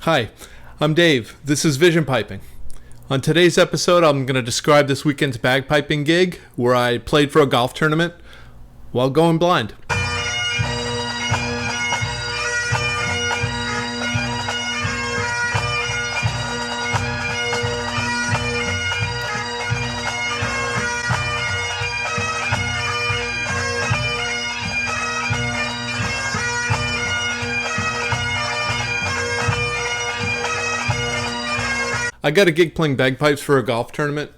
Hi, I'm Dave. This is Vision Piping. On today's episode, I'm going to describe this weekend's bagpiping gig where I played for a golf tournament while going blind. I got a gig playing bagpipes for a golf tournament.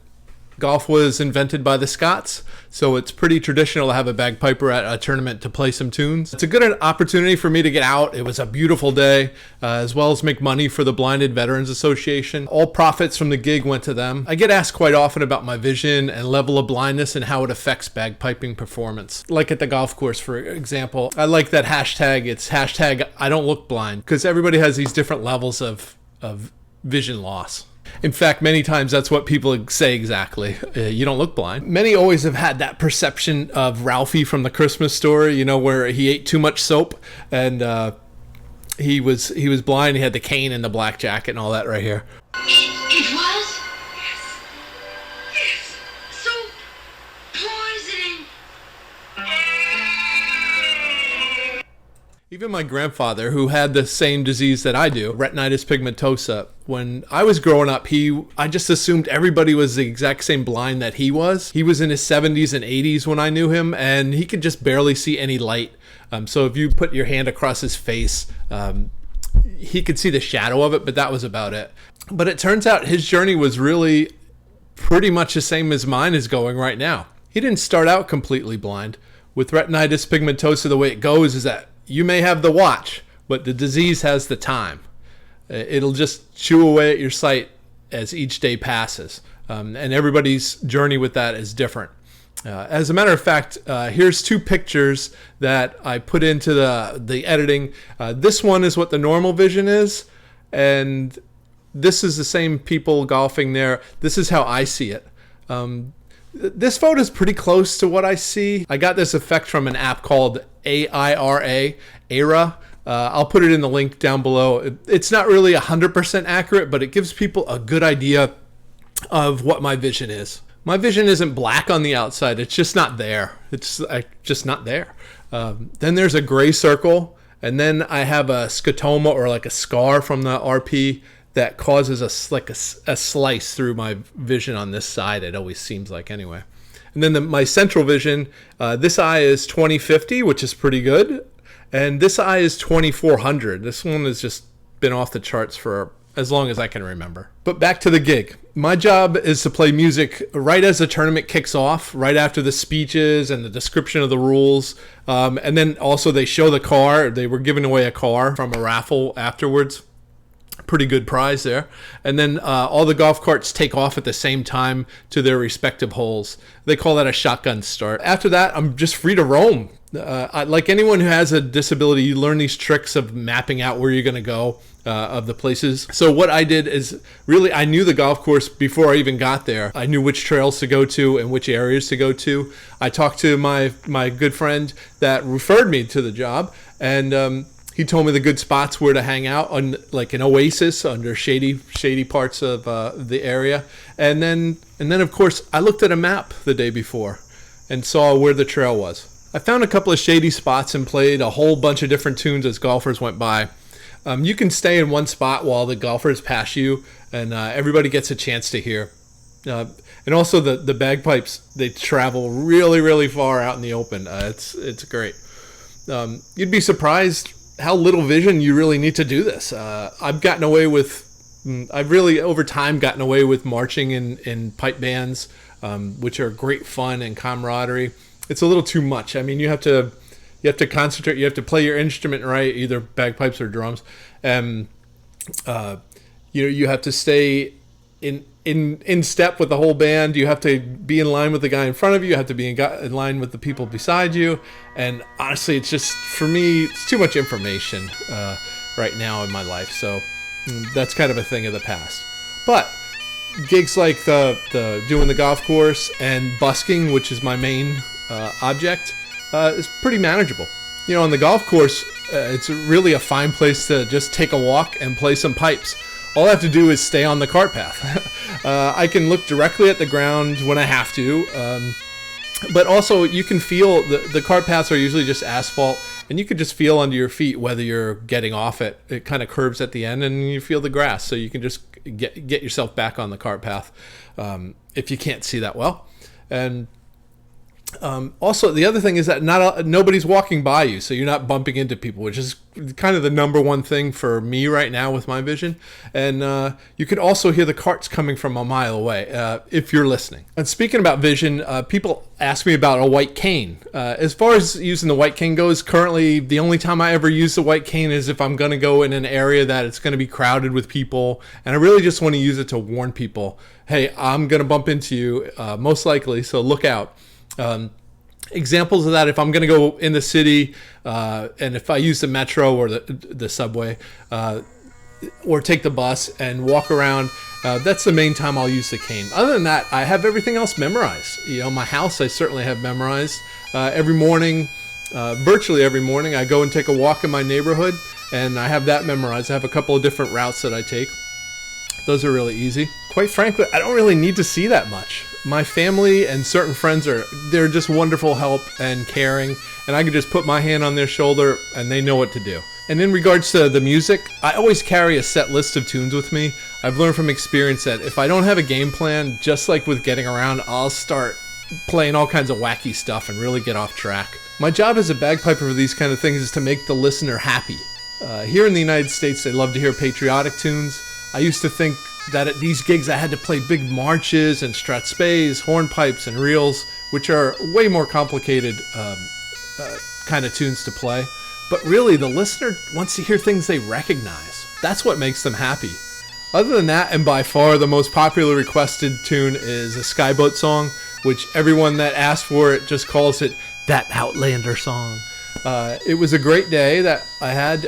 Golf was invented by the Scots, so it's pretty traditional to have a bagpiper at a tournament to play some tunes. It's a good opportunity for me to get out. It was a beautiful day, as well as make money for the Blinded Veterans Association. All profits from the gig went to them. I get asked quite often about my vision and level of blindness and how it affects bagpiping performance. Like at the golf course, for example, I like that hashtag. It's hashtag I don't look blind, because everybody has these different levels of vision loss. In fact, many times that's what people say exactly. You don't look blind. Many always have had that perception of Ralphie from the Christmas Story, you know, where he ate too much soap and he was blind. He had the cane and the black jacket and all that right here. It was? Yes. Soap poisoning. Even my grandfather, who had the same disease that I do, retinitis pigmentosa, when I was growing up, I just assumed everybody was the exact same blind that he was. He was in his 70s and 80s when I knew him, and he could just barely see any light. So if you put your hand across his face, he could see the shadow of it, but that was about it. But it turns out his journey was really pretty much the same as mine is going right now. He didn't start out completely blind. With retinitis pigmentosa, the way it goes is that you may have the watch, but the disease has the time. It'll just chew away at your sight as each day passes. And everybody's journey with that is different. As a matter of fact, here's two pictures that I put into the editing. This one is what the normal vision is, and this is the same people golfing there. This is how I see it. This photo is pretty close to what I see. I got this effect from an app called AIRA. I'll put it in the link down below. It's not really 100% accurate, but it gives people a good idea of what my vision is. My vision isn't black on the outside. It's just not there. It's just not there. Then there's a gray circle, and then I have a scotoma, or like a scar from the RP, that causes a slice through my vision on this side. It always seems like, anyway. And then my central vision, this eye is 20/50, which is pretty good. And this eye is 2400. This one has just been off the charts for as long as I can remember. But back to the gig. My job is to play music right as the tournament kicks off, right after the speeches and the description of the rules. And then also they show the car. They were giving away a car from a raffle afterwards. Pretty good prize there. And then all the golf carts take off at the same time to their respective holes. They call that a shotgun start. After that, I'm just free to roam. Like anyone who has a disability, you learn these tricks of mapping out where you're going to go, of the places. So what I did is, really, I knew the golf course before I even got there. I knew which trails to go to and which areas to go to. I talked to my good friend that referred me to the job, and he told me the good spots where to hang out on, like an oasis under shady parts of the area. And then of course I looked at a map the day before and saw where the trail was. I found a couple of shady spots and played a whole bunch of different tunes as golfers went by. You can stay in one spot while the golfers pass you, and everybody gets a chance to hear. And also the bagpipes, they travel really, really far out in the open. It's great. You'd be surprised how little vision you really need to do this. I've really over time gotten away with marching in pipe bands, which are great fun and camaraderie. It's a little too much. I mean, you have to concentrate. You have to play your instrument right, either bagpipes or drums, and you have to stay in step with the whole band. You have to be in line with the guy in front of you. You have to be in line with the people beside you. And honestly, it's just, for me, it's too much information right now in my life. So that's kind of a thing of the past. But gigs like the doing the golf course and busking, which is my main object, is pretty manageable. On the golf course, It's really a fine place to just take a walk and play some pipes. All I have to do is stay on the cart path. I can look directly at the ground when I have to, but also you can feel the cart paths are usually just asphalt, and you can just feel under your feet whether you're getting off it. It kind of curves at the end, and you feel the grass, so you can just get yourself back on the cart path if you can't see that well. And also, the other thing is that nobody's walking by you, so you're not bumping into people, which is kind of the number one thing for me right now with my vision. And you can also hear the carts coming from a mile away if you're listening. And speaking about vision, people ask me about a white cane. As far as using the white cane goes, currently the only time I ever use the white cane is if I'm going to go in an area that it's going to be crowded with people, and I really just want to use it to warn people, hey, I'm going to bump into you, most likely, so look out. Examples of that, if I'm going to go in the city and if I use the metro or the subway or take the bus and walk around, that's the main time I'll use the cane. Other than that, I have everything else memorized. My house I certainly have memorized. Every morning, virtually every morning, I go and take a walk in my neighborhood, and I have that memorized. I have a couple of different routes that I take. Those are really easy. Quite frankly, I don't really need to see that much. My family and certain friends they're just wonderful help and caring, and I can just put my hand on their shoulder and they know what to do. And in regards to the music, I always carry a set list of tunes with me. I've learned from experience that if I don't have a game plan, just like with getting around, I'll start playing all kinds of wacky stuff and really get off track. My job as a bagpiper for these kind of things is to make the listener happy. Here in the United States, they love to hear patriotic tunes. I used to think that at these gigs I had to play big marches and strathspeys, hornpipes, and reels, which are way more complicated kind of tunes to play. But really, the listener wants to hear things they recognize. That's what makes them happy. Other than that, and by far the most popular requested tune is a Skyboat song, which everyone that asks for it just calls it that Outlander song. It was a great day that I had.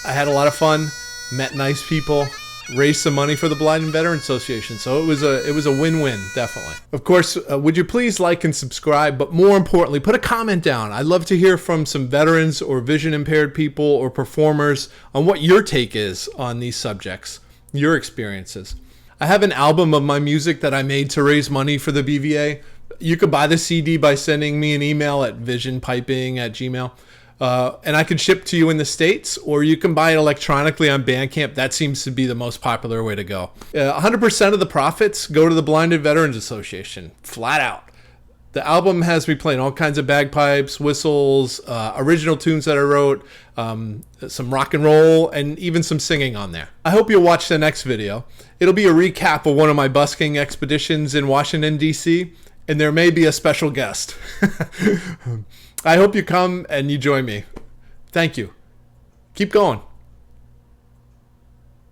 I had a lot of fun, met nice people, raised some money for the Blind and Veteran Association. So it was a win-win, definitely. Of course, would you please like and subscribe, but more importantly, put a comment down. I'd love to hear from some veterans or vision impaired people or performers on what your take is on these subjects, your experiences. I have an album of my music that I made to raise money for the BVA. You could buy the CD by sending me an email at visionpiping@gmail.com. And I can ship to you in the States, or you can buy it electronically on BandCamp. That seems to be the most popular way to go. 100% of the profits go to the Blind and Veterans Association, flat out. The album has me playing all kinds of bagpipes, whistles, original tunes that I wrote, some rock and roll, and even some singing on there. I hope you'll watch the next video. It'll be a recap of one of my busking expeditions in Washington, D.C., and there may be a special guest. I hope you come and you join me. Thank you. Keep going.